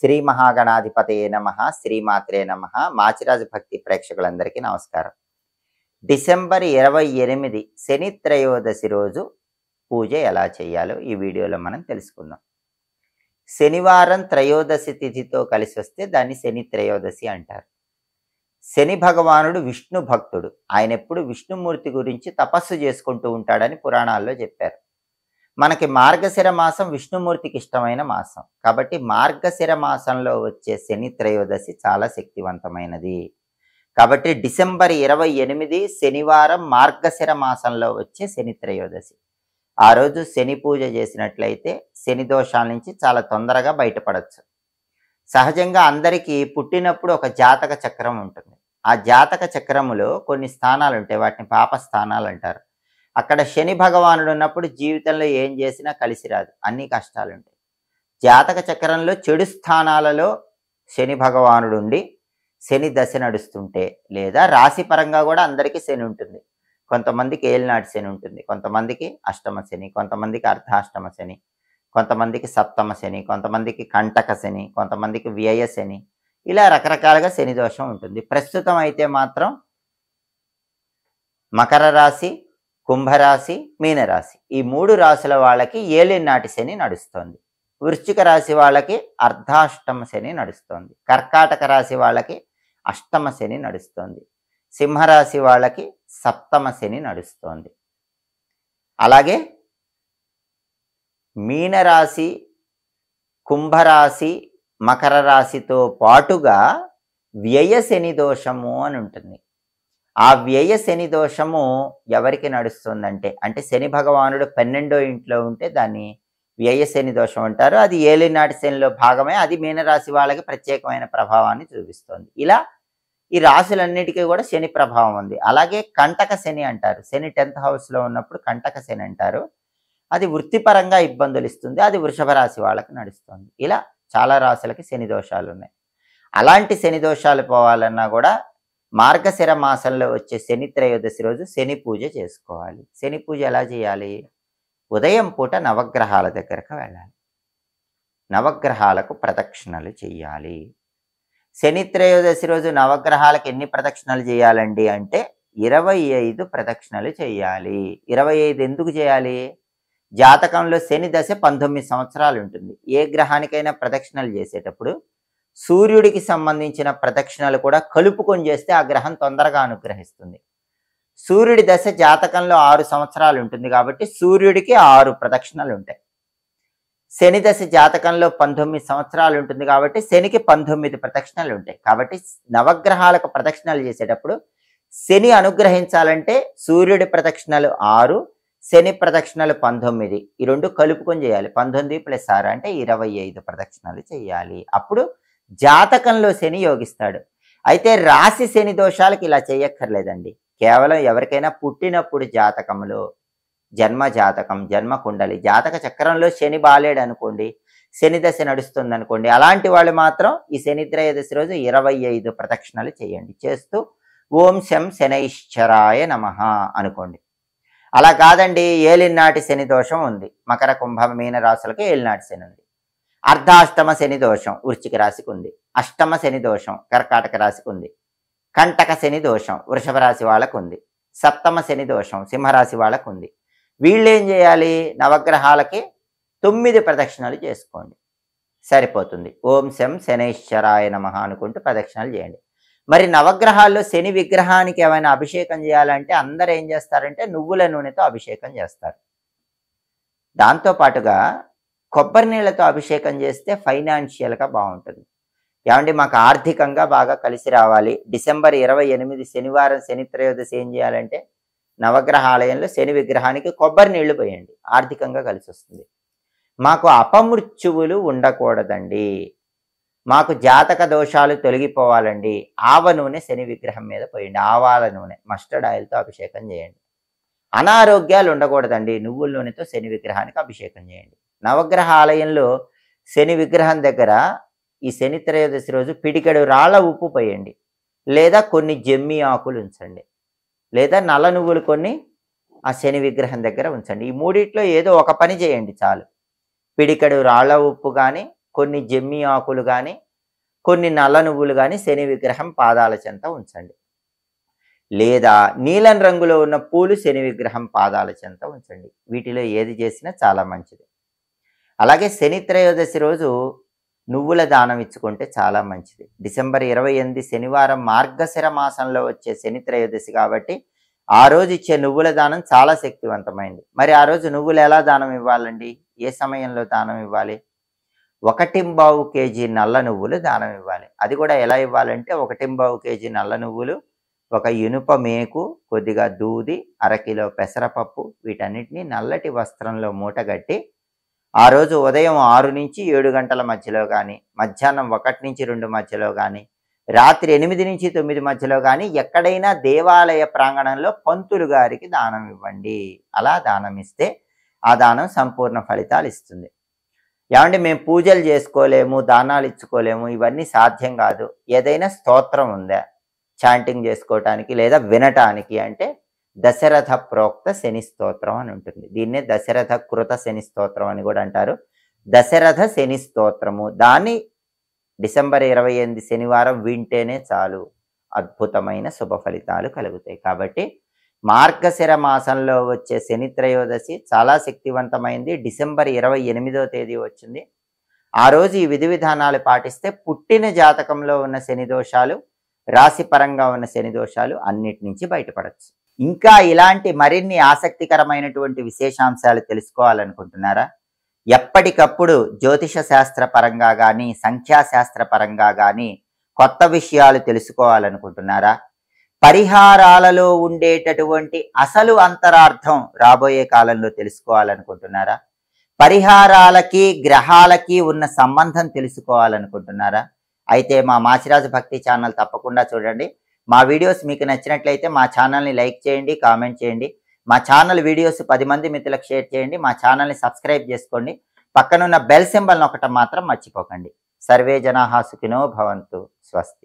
శ్రీ మహాగణాధిపతయే నమః, శ్రీమాత్రే నమః. మాచిరాజు భక్తి ప్రేక్షకులందరికీ నమస్కారం. డిసెంబర్ 28 శని త్రయోదశి రోజు పూజ ఎలా చేయాలో ఈ వీడియోలో మనం తెలుసుకుందాం. శనివారం త్రయోదశి తిథితో కలిసి వస్తే దాన్ని శని త్రయోదశి అంటారు. శని భగవానుడు విష్ణు భక్తుడు. ఆయన ఎప్పుడు విష్ణుమూర్తి గురించి తపస్సు చేసుకుంటూ ఉంటాడని పురాణాల్లో చెప్పారు. మనకి మార్గశిర మాసం విష్ణుమూర్తికి ఇష్టమైన మాసం కాబట్టి మార్గశిర మాసంలో వచ్చే శని త్రయోదశి చాలా శక్తివంతమైనది. కాబట్టి డిసెంబర్ 28 శనివారం మార్గశిర మాసంలో వచ్చే శని త్రయోదశి. ఆ రోజు శని పూజ చేసినట్లయితే శని దోషాల నుంచి చాలా తొందరగా బయటపడవచ్చు. సహజంగా అందరికీ పుట్టినప్పుడు ఒక జాతక చక్రం ఉంటుంది. ఆ జాతక చక్రములో కొన్ని స్థానాలు ఉంటాయి, వాటిని పాప స్థానాలు అంటారు. అక్కడ శని భగవానుడు ఉన్నప్పుడు జీవితంలో ఏం చేసినా కలిసి రాదు, అన్ని కష్టాలు ఉంటాయి. జాతక చక్రంలో చెడు స్థానాలలో శని భగవానుడు ఉండి శని దశ నడుస్తుంటే, లేదా రాశి పరంగా కూడా అందరికీ శని ఉంటుంది. కొంతమందికి ఏలినాటి శని ఉంటుంది, కొంతమందికి అష్టమ శని, కొంతమందికి అర్ధాష్టమ శని, కొంతమందికి సప్తమ శని, కొంతమందికి కంటక శని, కొంతమందికి వ్యయ శని, ఇలా రకరకాలుగా శని దోషం ఉంటుంది. ప్రస్తుతం అయితే మాత్రం మకర రాశి, కుంభరాశి, మీనరాశి ఈ 3 రాశుల వాళ్ళకి ఏలినాటి శని నడుస్తోంది. వృశ్చిక రాశి వాళ్ళకి అర్ధాష్టమ శని నడుస్తోంది. కర్కాటక రాశి వాళ్ళకి అష్టమ శని నడుస్తోంది. సింహరాశి వాళ్ళకి సప్తమ శని నడుస్తోంది. అలాగే మీనరాశి, కుంభరాశి, మకర రాశితో పాటుగా వ్యయ శని దోషము అని ఉంటుంది. ఆ వ్యయ శని దోషము ఎవరికి నడుస్తుందంటే, అంటే శని భగవానుడు 12వ ఇంట్లో ఉంటే దాన్ని వ్యయ శని దోషం అంటారు. అది ఏలినాటి శనిలో భాగమే. అది మీనరాశి వాళ్ళకి ప్రత్యేకమైన ప్రభావాన్ని చూపిస్తుంది. ఇలా ఈ రాశులన్నిటికీ కూడా శని ప్రభావం ఉంది. అలాగే కంటక శని అంటారు. శని 10th హౌస్లో ఉన్నప్పుడు కంటక శని అంటారు. అది వృత్తిపరంగా ఇబ్బందులు ఇస్తుంది. అది వృషభ రాశి వాళ్ళకి నడుస్తుంది. ఇలా చాలా రాశులకి శని దోషాలు ఉన్నాయి. అలాంటి శని దోషాలు పోవాలన్నా కూడా మార్గశిర మాసంలో వచ్చే శని త్రయోదశి రోజు శని పూజ చేసుకోవాలి. శని పూజ ఎలా చేయాలి? ఉదయం పూట నవగ్రహాల దగ్గరకు వెళ్ళాలి, నవగ్రహాలకు ప్రదక్షిణలు చేయాలి. శని త్రయోదశి రోజు నవగ్రహాలకు ఎన్ని ప్రదక్షిణలు చేయాలండి అంటే 25 ప్రదక్షిణలు చేయాలి. 25 ఎందుకు చేయాలి? జాతకంలో శని దశ 19 సంవత్సరాలు ఉంటుంది. ఏ గ్రహానికైనా ప్రదక్షిణలు చేసేటప్పుడు సూర్యుడికి సంబంధించిన ప్రదక్షిణలు కూడా కలుపుకొని చేస్తే ఆ గ్రహం తొందరగా అనుగ్రహిస్తుంది. సూర్యుడి దశ జాతకంలో 6 సంవత్సరాలు ఉంటుంది కాబట్టి సూర్యుడికి 6 ప్రదక్షిణలు ఉంటాయి. శని దశ జాతకంలో 19 సంవత్సరాలు ఉంటుంది కాబట్టి శనికి 19 ప్రదక్షిణలు ఉంటాయి. కాబట్టి నవగ్రహాలకు ప్రదక్షిణలు చేసేటప్పుడు శని అనుగ్రహించాలంటే సూర్యుడి ప్రదక్షిణలు 6, శని ప్రదక్షిణలు 19, ఈ రెండు కలుపుకొని చేయాలి. 19 + 6 అంటే 25 ప్రదక్షిణలు చేయాలి. అప్పుడు జాతకంలో శని యోగిస్తాడు. అయితే రాశి శని దోషాలకు ఇలా చేయక్కర్లేదండి. కేవలం ఎవరికైనా పుట్టినప్పుడు జాతకంలో జన్మ జాతకం, జన్మ కుండలి, జాతక చక్రంలో శని బాలేడు అనుకోండి, శని దశ నడుస్తుంది అనుకోండి, అలాంటి వాళ్ళు మాత్రం ఈ శని త్రయోదశి రోజు 25 ప్రదక్షిణలు చేయండి. చేస్తూ ఓం శం శనైశ్చరాయ నమః అనుకోండి. అలా కాదండి, ఏలినాటి శని దోషం ఉంది, మకర కుంభ మీన రాశులకు ఏలినాటి శని ఉంది. అర్ధాష్టమ శని దోషం వృశ్చిక రాశికి ఉంది. అష్టమ శని దోషం కర్కాటక రాశికి ఉంది. కంటక శని దోషం వృషభ రాశి వాళ్ళకు ఉంది. సప్తమ శని దోషం సింహరాశి వాళ్ళకు ఉంది. వీళ్ళు ఏం చేయాలి? నవగ్రహాలకి 9 ప్రదక్షిణలు చేసుకోండి, సరిపోతుంది. ఓం శం శనైశ్చరాయ నమః అనుకుంటూ ప్రదక్షిణలు చేయండి. మరి నవగ్రహాల్లో శని విగ్రహానికి ఏమైనా అభిషేకం చేయాలంటే అందరూ ఏం చేస్తారంటే నువ్వుల నూనెతో అభిషేకం చేస్తారు. దాంతోపాటుగా కొబ్బరి నీళ్ళతో అభిషేకం చేస్తే ఫైనాన్షియల్గా బాగుంటుంది. ఏమంటే మాకు ఆర్థికంగా బాగా కలిసి రావాలి, డిసెంబర్ 28 శనివారం శని త్రయోదశి ఏం చేయాలంటే నవగ్రహ ఆలయంలో శని విగ్రహానికి కొబ్బరి నీళ్లు పోయండి, ఆర్థికంగా కలిసి వస్తుంది. మాకు అపమృత్యువులు ఉండకూడదండి, మాకు జాతక దోషాలు తొలగిపోవాలండి, ఆవ నూనె శని విగ్రహం మీద పోయండి, ఆవాల నూనె మస్టర్డ్ ఆయిల్తో అభిషేకం చేయండి. అనారోగ్యాలు ఉండకూడదండి, నువ్వుల నూనెతో శని విగ్రహానికి అభిషేకం చేయండి. నవగ్రహ ఆలయంలో శని విగ్రహం దగ్గర ఈ శని త్రయోదశి రోజు పిడికెడు రాళ్ళ ఉప్పు పోయండి, లేదా కొన్ని జమ్మి ఆకులు ఉంచండి, లేదా నల్ల నువ్వులు కొన్ని ఆ శని విగ్రహం దగ్గర ఉంచండి. ఈ మూడిట్లో ఏదో ఒక పని చేయండి చాలు. పిడికెడు రాళ్ళ ఉప్పు కానీ కొన్ని జమ్మి ఆకులు కానీ కొన్ని నల్ల నువ్వులు కానీ శని విగ్రహం పాదాల చెంత ఉంచండి. లేదా నీలం రంగులో ఉన్న పూలు శని విగ్రహం పాదాల చెంత ఉంచండి. వీటిలో ఏది చేసినా చాలా మంచిది. అలాగే శని త్రయోదశి రోజు నువ్వుల దానం ఇచ్చుకుంటే చాలా మంచిది. డిసెంబర్ 28 శనివారం మార్గశిర మాసంలో వచ్చే శని త్రయోదశి కాబట్టి ఆ రోజు ఇచ్చే నువ్వుల దానం చాలా శక్తివంతమైంది. మరి ఆ రోజు నువ్వులు ఎలా దానం ఇవ్వాలండి? ఏ సమయంలో దానం ఇవ్వాలి? 1.25 kg నల్ల నువ్వులు దానం ఇవ్వాలి. అది కూడా ఎలా ఇవ్వాలంటే 1.25 kg నల్ల నువ్వులు, ఒక ఇనుప మేకు, కొద్దిగా దూది, 1 కిలో పెసరపప్పు వీటన్నిటిని నల్లటి వస్త్రంలో మూటగట్టి ఆ రోజు ఉదయం 6 నుంచి 7 గంటల మధ్యలో కానీ, మధ్యాహ్నం 1 నుంచి 2 మధ్యలో కానీ, రాత్రి 8 నుంచి 9 మధ్యలో కానీ ఎక్కడైనా దేవాలయ ప్రాంగణంలో పంతులు గారికి దానం ఇవ్వండి. అలా దానం ఇస్తే ఆ దానం సంపూర్ణ ఫలితాలు ఇస్తుంది. ఏమంటే మేము పూజలు చేసుకోలేము, దానాలు ఇచ్చుకోలేము, ఇవన్నీ సాధ్యం కాదు. ఏదైనా స్తోత్రం ఉందా చాంటింగ్ చేసుకోవటానికి లేదా వినటానికి అంటే దశరథ ప్రోక్త శని స్తోత్రం అని ఉంటుంది. దీన్నే దశరథ కృత శని స్తోత్రం అని కూడా అంటారు. దశరథ శని స్తోత్రము దాన్ని డిసెంబర్ 28 శనివారం వింటేనే చాలు, అద్భుతమైన శుభ ఫలితాలు కలుగుతాయి. కాబట్టి మార్గశిర మాసంలో వచ్చే శని త్రయోదశి చాలా శక్తివంతమైంది. డిసెంబర్ 28వ తేదీ వచ్చింది. ఆ రోజు ఈ విధి విధానాలు పాటిస్తే పుట్టిన జాతకంలో ఉన్న శని దోషాలు, రాశి పరంగా ఉన్న శని దోషాలు అన్నిటి నుంచి బయటపడచ్చు. ఇంకా ఇలాంటి మరిన్ని ఆసక్తికరమైనటువంటి విశేషాంశాలు తెలుసుకోవాలనుకుంటున్నారా? ఎప్పటికప్పుడు జ్యోతిష శాస్త్ర పరంగా కానీ, సంఖ్యాశాస్త్ర పరంగా కానీ కొత్త విషయాలు తెలుసుకోవాలనుకుంటున్నారా? పరిహారాలలో ఉండేటటువంటి అసలు అంతరార్థం రాబోయే కాలంలో తెలుసుకోవాలనుకుంటున్నారా? పరిహారాలకి గ్రహాలకి ఉన్న సంబంధం తెలుసుకోవాలనుకుంటున్నారా? అయితే మా మాచిరాజు భక్తి ఛానల్ తప్పకుండా చూడండి. మా వీడియోస్ మీకు నచ్చినట్లయితే మా ఛానల్ని లైక్ చేయండి, కామెంట్ చేయండి. మా ఛానల్ వీడియోస్ 10 మంది మిత్రులకు షేర్ చేయండి. మా ఛానల్ని సబ్స్క్రైబ్ చేసుకోండి. పక్కనున్న బెల్ సింబల్ నొక్కటం మాత్రం మర్చిపోకండి. సర్వే జనాః సుఖినో భవంతు. స్వస్తి.